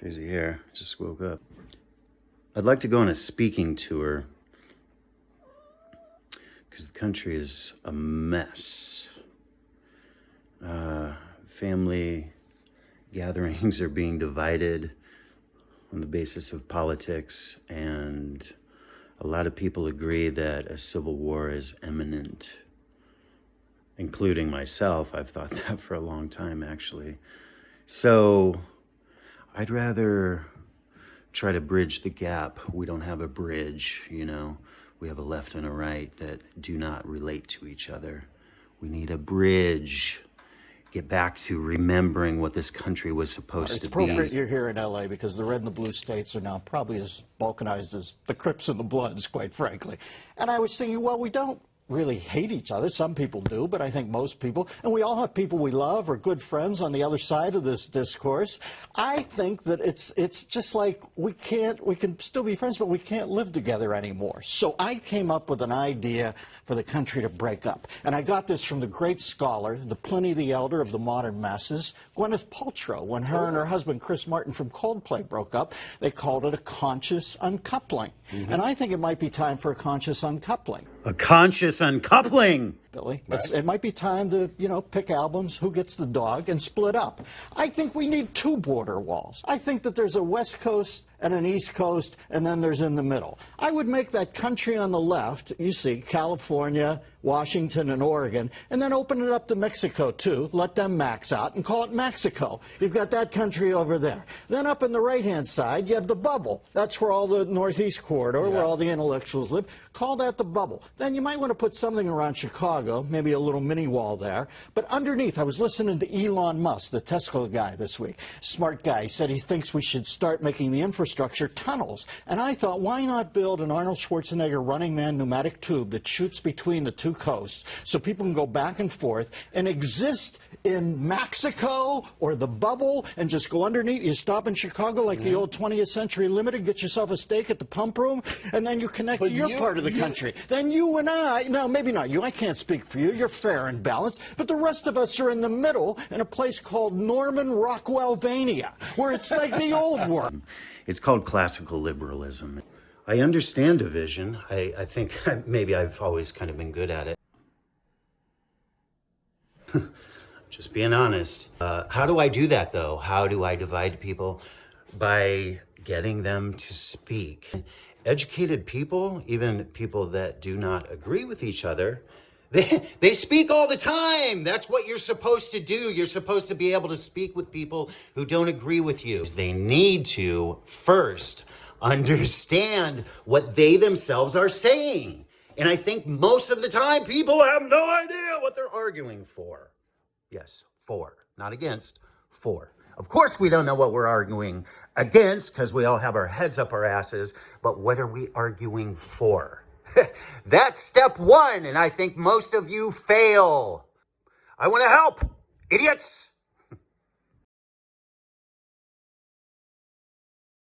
Crazy hair. Just woke up. I'd like to go on a speaking tour because the country is a mess. Family gatherings are being divided on the basis of politics, and a lot of people agree that a civil war is imminent, including myself. I've thought that for a long time, actually. So I'd rather try to bridge the gap. We don't have a bridge, you know. We have a left and a right that do not relate to each other. We need a bridge. Get back to remembering what this country was supposed to be. It's appropriate you're here in L.A. because the red and the blue states are now probably as balkanized as the Crips and the Bloods, quite frankly. And I was thinking, well, we don't really hate each other. Some people do, but I think most people, and we all have people we love or good friends on the other side of this discourse. I think that it's just like we can still be friends, but we can't live together anymore. So I came up with an idea for the country to break up. And I got this from the great scholar, the Pliny the Elder of the modern masses, Gwyneth Paltrow. When her and her husband Chris Martin from Coldplay broke up, they called it a conscious uncoupling. And I think it might be time for a conscious uncoupling. A conscious uncoupling. Billy, it might be time to, pick albums, Who Gets the Dog, and split up. I think we need two border walls. I think that there's a West Coast and an East Coast, and then there's in the middle. I would make that country on the left, you see, California, Washington, and Oregon, and then open it up to Mexico, too. Let them max out and call it Mexico. You've got that country over there. Then up on the right-hand side, you have the bubble. That's where all the Northeast corridor, where all the intellectuals live. Call that the bubble. Then you might want to put something around Chicago, maybe a little mini wall there. But underneath, I was listening to Elon Musk, the Tesla guy this week. Smart guy. He said he thinks we should start making the infrastructure tunnels. And I thought, why not build an Arnold Schwarzenegger Running Man pneumatic tube that shoots between the two coasts so people can go back and forth and exist in Mexico or the bubble and just go underneath. You stop in Chicago like the old 20th Century Limited, get yourself a steak at the pump room, and then you connect to your part of the country. Then you and I, no, maybe not you, I can't speak for you, you're fair and balanced, but the rest of us are in the middle in a place called Norman Rockwellvania, where it's like the old world. It's called classical liberalism. I understand division. I think maybe I've always kind of been good at it. Just being honest. How do I do that, though? How do I divide people? By getting them to speak. Educated people, even people that do not agree with each other, they speak all the time. That's what you're supposed to do. You're supposed to be able to speak with people who don't agree with you. They need to first understand what they themselves are saying. And I think most of the time people have no idea what they're arguing for. Yes, for, not against, for. Of course we don't know what we're arguing against because we all have our heads up our asses, but what are we arguing for? That's step one, and I think most of you fail. I want to help, idiots.